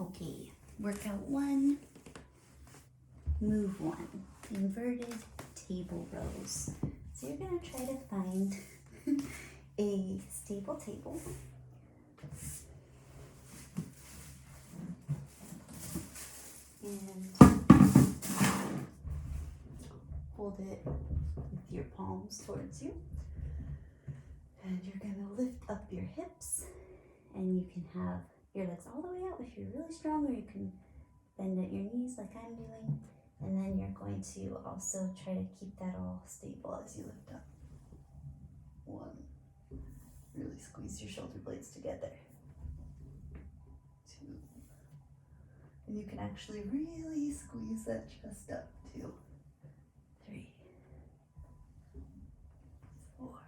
Okay, workout 1, move 1, inverted table rows. So you're gonna try to find a stable table. And hold it with your palms towards you. And you're gonna lift up your hips, and you can have your legs all the way out if you're really strong, or you can bend at your knees like I'm doing. And then you're going to also try to keep that all stable as you lift up. 1, really squeeze your shoulder blades together. 2, and you can actually really squeeze that chest up too. 3, 4, 5,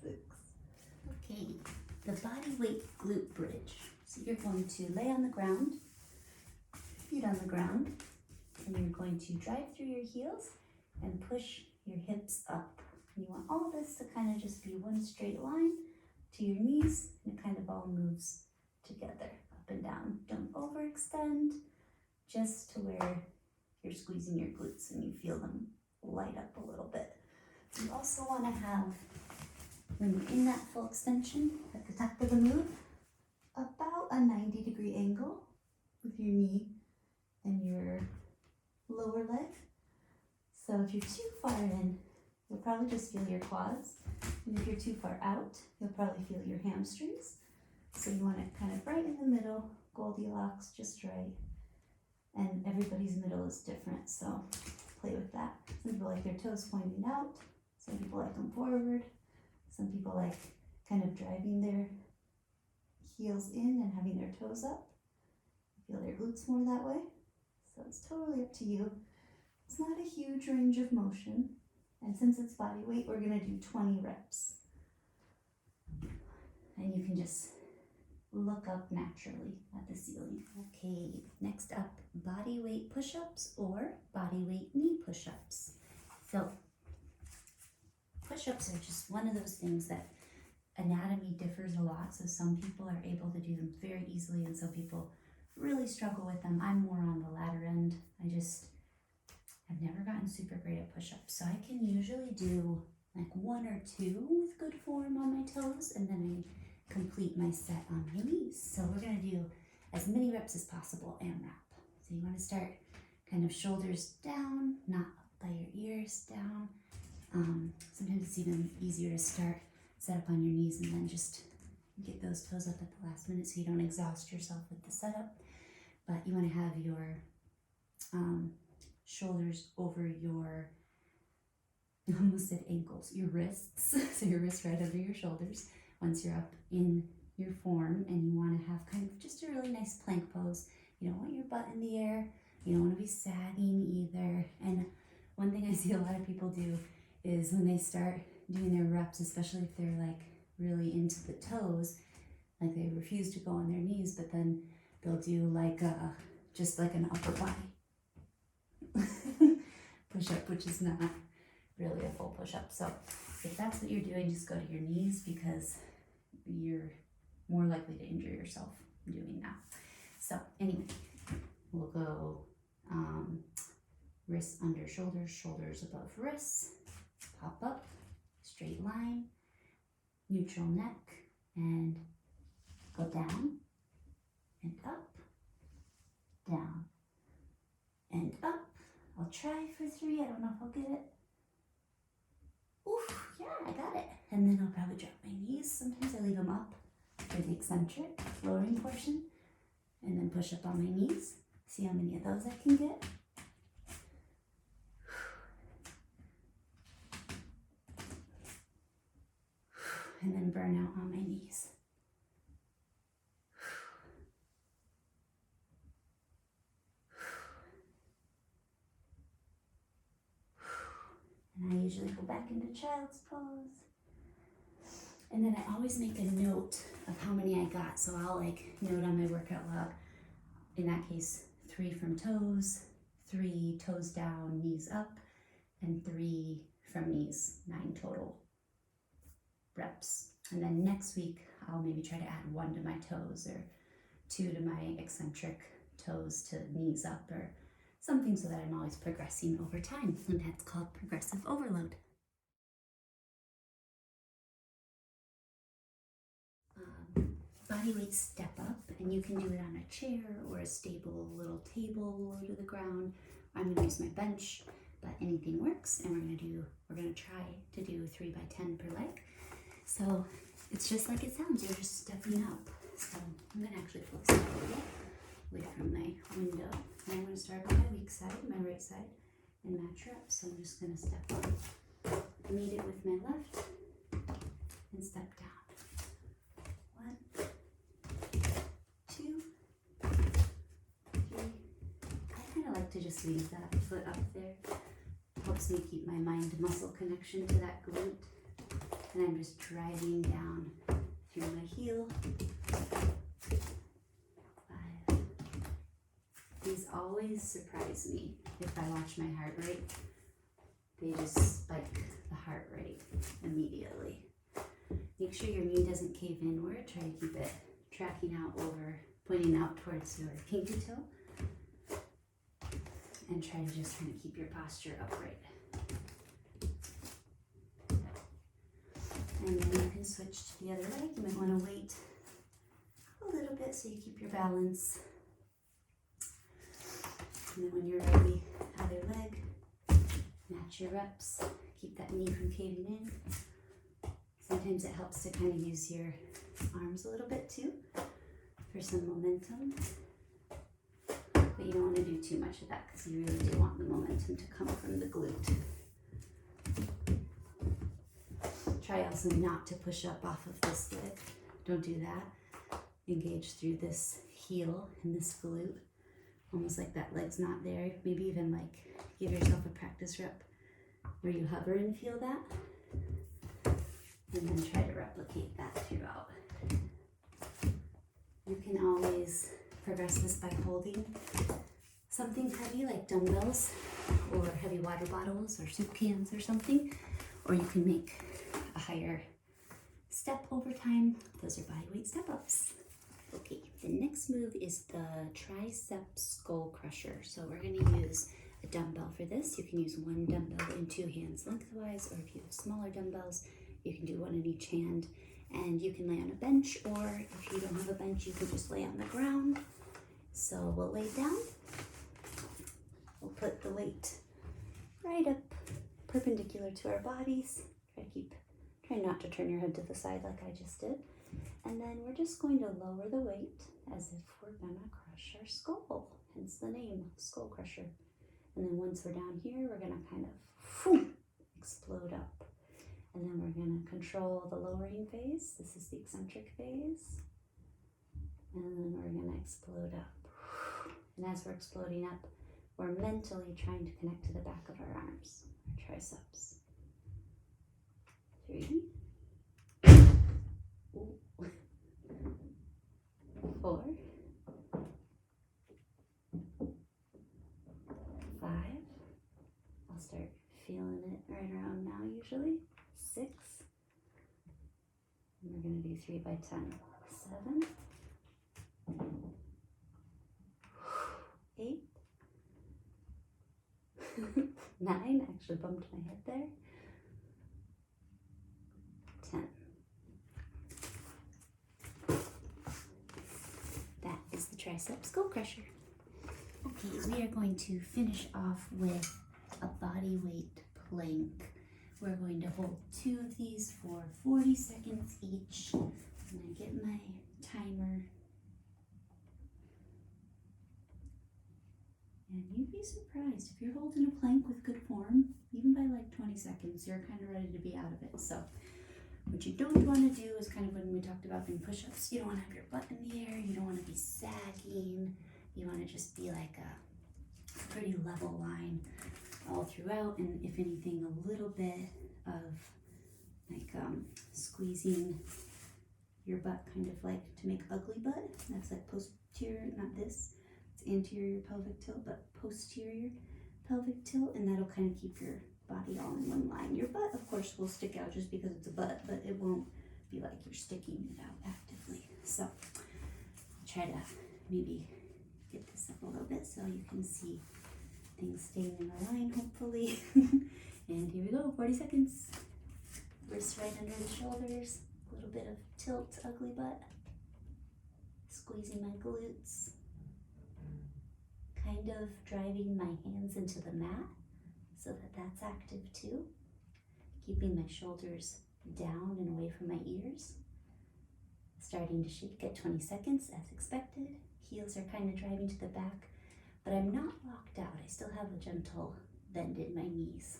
6. Okay, the body weight glute bridge. So you're going to lay on the ground, feet on the ground, and you're going to drive through your heels and push your hips up. You want all this to kind of just be one straight line to your knees, and it kind of all moves together, up and down. Don't overextend, just to where you're squeezing your glutes and you feel them light up a little bit. You also want to have, when you're in that full extension at the top of the move, about a 90-degree angle with your knee and your lower leg. So if you're too far in, you'll probably just feel your quads. And if you're too far out, you'll probably feel your hamstrings. So you want it kind of right in the middle, Goldilocks, just right. And everybody's middle is different, so play with that. Some people like their toes pointing out. Some people like them forward. Some people like kind of driving their heels in and having their toes up. Feel their glutes more that way. So it's totally up to you. It's not a huge range of motion. And since it's body weight, we're gonna do 20 reps. And you can just look up naturally at the ceiling. Okay, next up, body weight push-ups or body weight knee push-ups. So push-ups are just one of those things that anatomy differs a lot. So some people are able to do them very easily and some people really struggle with them. I'm more on the latter end. I've never gotten super great at push-ups. So I can usually do like 1 or 2 with good form on my toes, and then I complete my set on my knees. So we're gonna do as many reps as possible and wrap. So you wanna start kind of shoulders down, not up by your ears, down. Sometimes it's even easier to start set up on your knees and then just get those toes up at the last minute so you don't exhaust yourself with the setup. But you wanna have your shoulders over your, I almost said ankles, your wrists. So your wrists right over your shoulders once you're up in your form, and you want to have kind of just a really nice plank pose. You don't want your butt in the air. You don't want to be sagging either. And one thing I see a lot of people do is when they start doing their reps, especially if they're like really into the toes, like they refuse to go on their knees, but then they'll do like just like an upper body push-up, which is not really a full push-up. So if that's what you're doing, just go to your knees because you're more likely to injure yourself doing that. So anyway, we'll go wrists under shoulders, shoulders above wrists, pop up, straight line, neutral neck, and go down and up, down and up. I'll try for 3. I don't know if I'll get it. Oof, yeah, I got it. And then I'll probably drop my knees. Sometimes I leave them up for the eccentric lowering portion, and then push up on my knees. See how many of those I can get. And then burn out on my knees. And I usually go back into child's pose. And then I always make a note of how many I got. So I'll like note on my workout log, in that case, 3 from toes, 3 toes down, knees up, and 3 from these 9 total reps. And then next week, I'll maybe try to add 1 to my toes or 2 to my eccentric toes to knees up or something, so that I'm always progressing over time. And that's called progressive overload. Body weight step up, and you can do it on a chair or a stable little table low to the ground. I'm going to use my bench, but anything works. And we're going to try to do 3 by 10 per leg. So it's just like it sounds. You're just stepping up. So I'm going to actually focus a little bit away from my window. And I'm going to start on my weak side, my right side, and match up. So I'm just going to step up, meet it with my left, and step down. 1, 2, 3. I kind of like to just leave that foot up there. Helps me keep my mind-muscle connection to that glute. And I'm just driving down through my heel. 5. These always surprise me if I watch my heart rate. They just spike the heart rate immediately. Make sure your knee doesn't cave inward. Try to keep it tracking out over, pointing out towards your pinky toe. And try to just kind of keep your posture upright. And then you can switch to the other leg. You might want to wait a little bit so you keep your balance. And then when you're ready, other leg, match your reps. Keep that knee from caving in. Sometimes it helps to kind of use your arms a little bit too for some momentum. But you don't want to do too much of that because you really do want the momentum to come from the glute. Try also not to push up off of this leg. Don't do that. Engage through this heel and this glute. Almost like that leg's not there. Maybe even like give yourself a practice rep where you hover and feel that. And then try to replicate that throughout. You can always progress this by holding something heavy like dumbbells or heavy water bottles or soup cans or something, or you can make a higher step over time. Those are body weight step ups. Okay, the next move is the tricep skull crusher. So we're going to use a dumbbell for this. You can use 1 dumbbell in 2 hands lengthwise, or if you have smaller dumbbells, you can do 1 in each hand. And you can lay on a bench, or if you don't have a bench, you can just lay on the ground. So we'll lay down. We'll put the weight right up perpendicular to our bodies. Try not to turn your head to the side like I just did. And then we're just going to lower the weight as if we're gonna crush our skull, hence the name, skull crusher. And then once we're down here, we're gonna kind of explode up. And then we're gonna control the lowering phase. This is the eccentric phase. And then we're gonna explode up. And as we're exploding up, we're mentally trying to connect to the back of our arms, our triceps. 3. 4. 5. I'll start feeling it right around now usually. 6. And we're going to do 3 by 10. 7. 8. 9. Actually bumped my head there. 10. That is the tricep skull crusher. Okay, we are going to finish off with a body weight plank. We're going to hold 2 of these for 40 seconds each. I'm going to get my timer. And you'd be surprised if you're holding a plank with good form, even by like 20 seconds, you're kind of ready to be out of it. So what you don't want to do is kind of when we talked about doing push-ups, you don't want to have your butt in the air, you don't want to be sagging, you want to just be like a pretty level line all throughout, and if anything, a little bit of like squeezing your butt, kind of like to make ugly butt. That's like posterior, not this, it's anterior pelvic tilt, but posterior pelvic tilt, and that'll kind of keep your body all in one line. Your butt, of course, will stick out just because it's a butt, but it won't be like you're sticking it out actively. So I'll try to maybe get this up a little bit so you can see things staying in a line, hopefully. And here we go, 40 seconds. Wrists right under the shoulders, a little bit of tilt, ugly butt. Squeezing my glutes. Kind of driving my hands into the mat so that that's active too. Keeping my shoulders down and away from my ears. Starting to shake at 20 seconds as expected. Heels are kind of driving to the back, but I'm not locked out. I still have a gentle bend in my knees.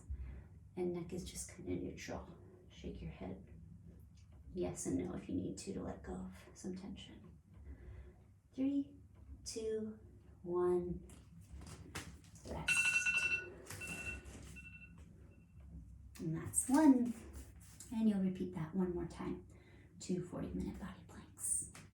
And neck is just kind of neutral. Shake your head yes and no if you need to let go of some tension. 3, 2, 1, rest. And that's 1. And you'll repeat that one more time. 2 40-minute body planks.